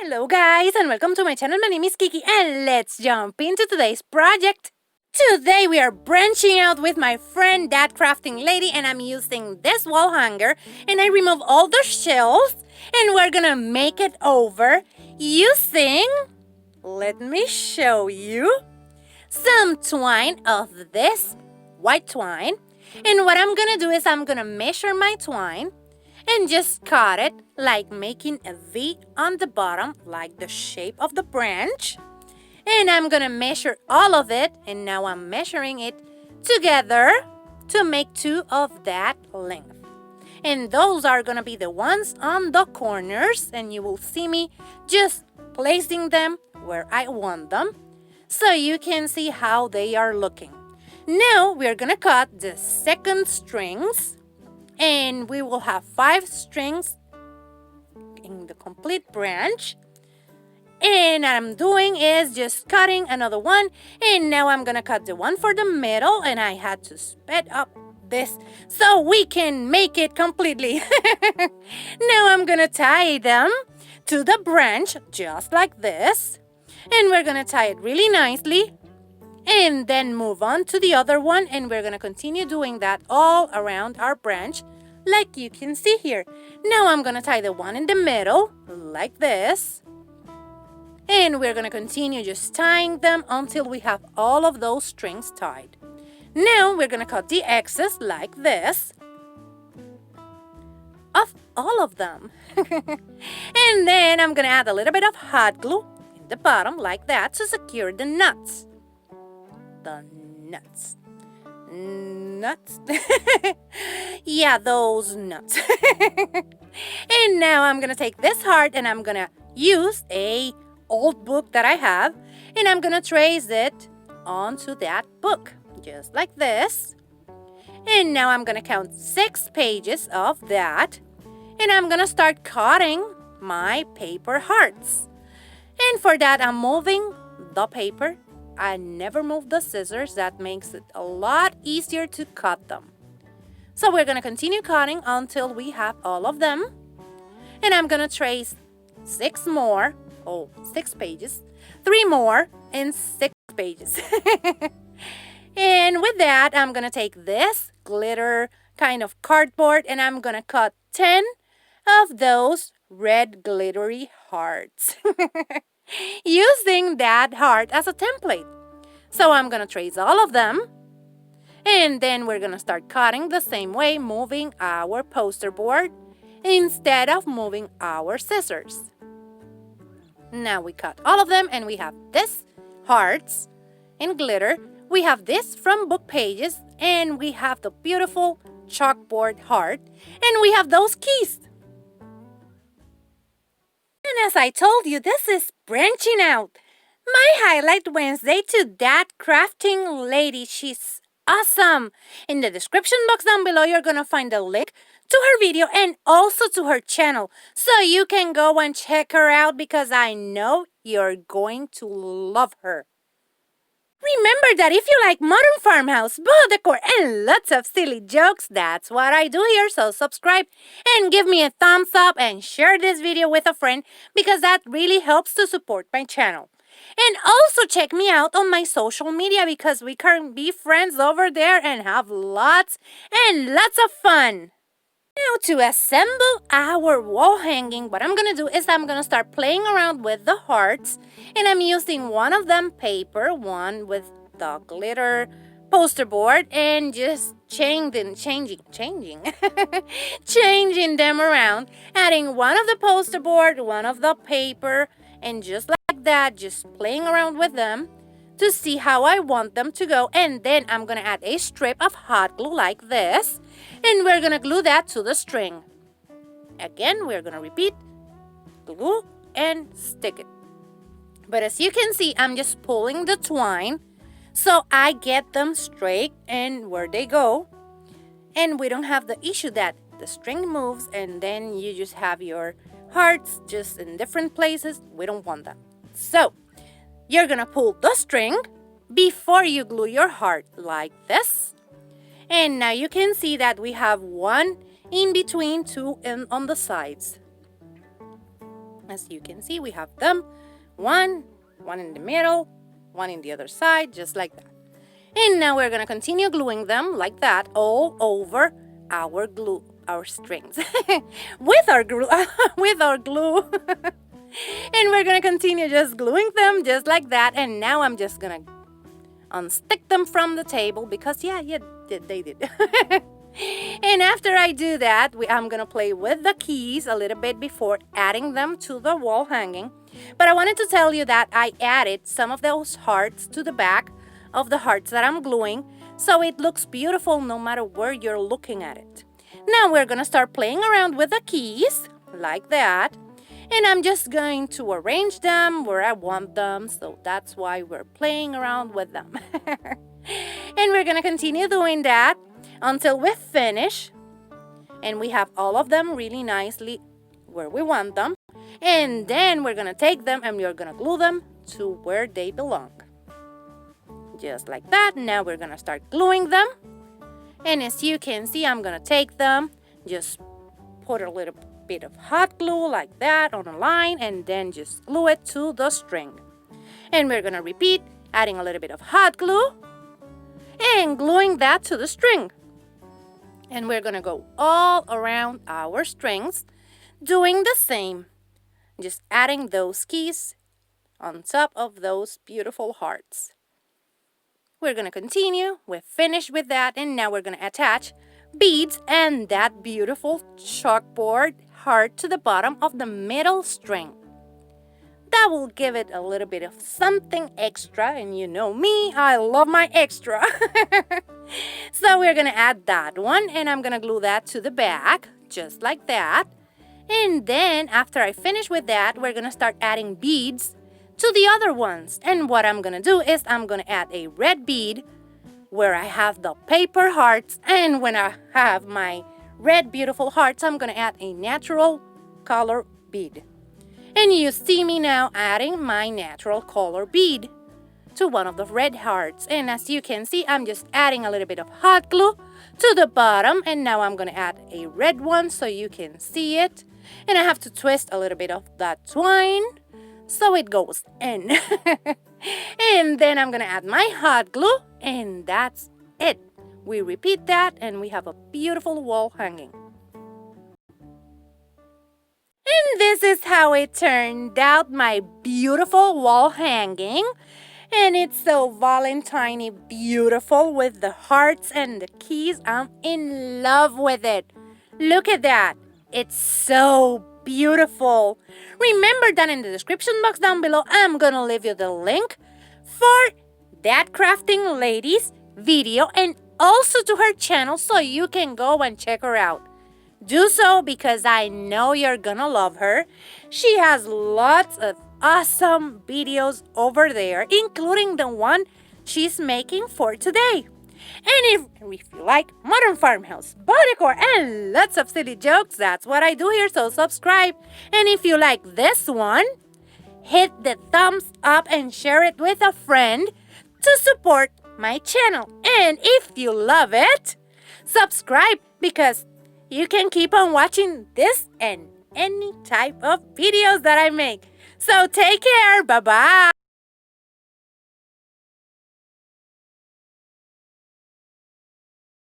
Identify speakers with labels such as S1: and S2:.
S1: Hello guys and welcome to my channel. My name is Kiki and let's jump into today's project. Today we are branching out with my friend that crafting lady and I'm using this wall hanger and I remove all the shells and we're gonna make it over using, let me show you, some twine of this white twine. And what I'm gonna do is I'm gonna measure my twine and just cut it like making a V on the bottom, like the shape of the branch. And I'm gonna measure all of it, and now I'm measuring it together to make two of that length. And those are gonna be the ones on the corners, and you will see me just placing them where I want them so you can see how they are looking. Now we're gonna cut the second strings. And we will have 5 strings in the complete branch. And what I'm doing is just cutting another one. And now I'm gonna cut the one for the middle. And I had to speed up this so we can make it completely. Now I'm gonna tie them to the branch just like this. And we're gonna tie it really nicely. And then move on to the other one, and we're gonna continue doing that all around our branch like you can see here. Now I'm gonna tie the one in the middle like this, and we're gonna continue just tying them until we have all of those strings tied. Now we're gonna cut the excess like this of all of them. And then I'm gonna add a little bit of hot glue in the bottom like that to secure the nuts. The nuts. Yeah, those nuts. And now I'm gonna take this heart and I'm gonna use a old book that I have and I'm gonna trace it onto that book just like this. And now I'm gonna count 6 pages of that and I'm gonna start cutting my paper hearts. And for that I'm moving the paper. I never move the scissors. That makes it a lot easier to cut them. So we're going to continue cutting until we have all of them. And I'm going to trace 6 more. 6 pages. 3 more and 6 pages. And with that, I'm going to take this glitter kind of cardboard and I'm going to cut 10 of those red glittery hearts. Using that heart as a template. So I'm going to trace all of them. And then we're going to start cutting the same way, moving our poster board instead of moving our scissors. Now we cut all of them and we have this hearts in glitter. We have this from book pages and we have the beautiful chalkboard heart. And we have those keys. And as I told you, this is branching out. My highlight Wednesday to that crafting lady. She's awesome. In the description box down below, you're going to find a link to her video and also to her channel. So you can go and check her out because I know you're going to love her. Remember that if you like modern farmhouse, boho decor, and lots of silly jokes, that's what I do here. So subscribe and give me a thumbs up and share this video with a friend because that really helps to support my channel. And also check me out on my social media because we can be friends over there and have lots and lots of fun. Now to assemble our wall hanging, what I'm going to do is I'm going to start playing around with the hearts. And I'm using one of them paper, one with the glitter poster board and just changing them around. Adding one of the poster board, one of the paper, and just like that, just playing around with them to see how I want them to go. And then I'm going to add a strip of hot glue like this. And we're going to glue that to the string. Again, we're going to repeat, glue and stick it. But as you can see, I'm just pulling the twine so I get them straight and where they go. And we don't have the issue that the string moves and then you just have your hearts just in different places. We don't want that. So you're going to pull the string before you glue your heart like this. And now you can see that we have one in between, two and on the sides. As you can see, we have them. One in the middle, one in the other side, just like that. And now we're gonna continue gluing them like that all over our strings with our glue. And we're gonna continue just gluing them just like that. And now I'm just gonna unstick them from the table because they did. And after I do that, I'm gonna play with the keys a little bit before adding them to the wall hanging. But I wanted to tell you that I added some of those hearts to the back of the hearts that I'm gluing, so it looks beautiful no matter where you're looking at it. Now we're gonna start playing around with the keys like that, and I'm just going to arrange them where I want them, so that's why we're playing around with them. And we're gonna continue doing that until we finish and we have all of them really nicely where we want them. And then we're gonna take them and we're gonna glue them to where they belong. Just like that. Now we're gonna start gluing them. And as you can see, I'm gonna take them, just put a little bit of hot glue like that on a line and then just glue it to the string. And we're gonna repeat, adding a little bit of hot glue and gluing that to the string. And we're gonna go all around our strings doing the same, just adding those keys on top of those beautiful hearts. We're gonna continue, we're finished with that, and now we're gonna attach beads and that beautiful chalkboard heart to the bottom of the middle string. That will give it a little bit of something extra, and you know me, I love my extra. So we're gonna add that one, and I'm gonna glue that to the back, just like that. And then after I finish with that, we're gonna start adding beads to the other ones. And what I'm gonna do is I'm gonna add a red bead where I have the paper hearts, and when I have my red beautiful hearts, I'm gonna add a natural color bead. And you see me now adding my natural color bead to one of the red hearts. And as you can see, I'm just adding a little bit of hot glue to the bottom. And now I'm gonna add a red one so you can see it. And I have to twist a little bit of that twine so it goes in. And then I'm gonna add my hot glue, and that's it. We repeat that and we have a beautiful wall hanging. And this is how it turned out, my beautiful wall hanging. And it's so Valentine-y beautiful with the hearts and the keys. I'm in love with it. Look at that. It's so beautiful. Remember that in the description box down below, I'm gonna leave you the link for that crafting lady's video and also to her channel so you can go and check her out. Do so because I know you're gonna love her. She has lots of awesome videos over there, including the one she's making for today. And if you like modern farmhouse, body decor, and lots of silly jokes, that's what I do here, so subscribe. And if you like this one, hit the thumbs up and share it with a friend to support my channel. And if you love it, subscribe because you can keep on watching this and any type of videos that I make. So take care. Bye-bye.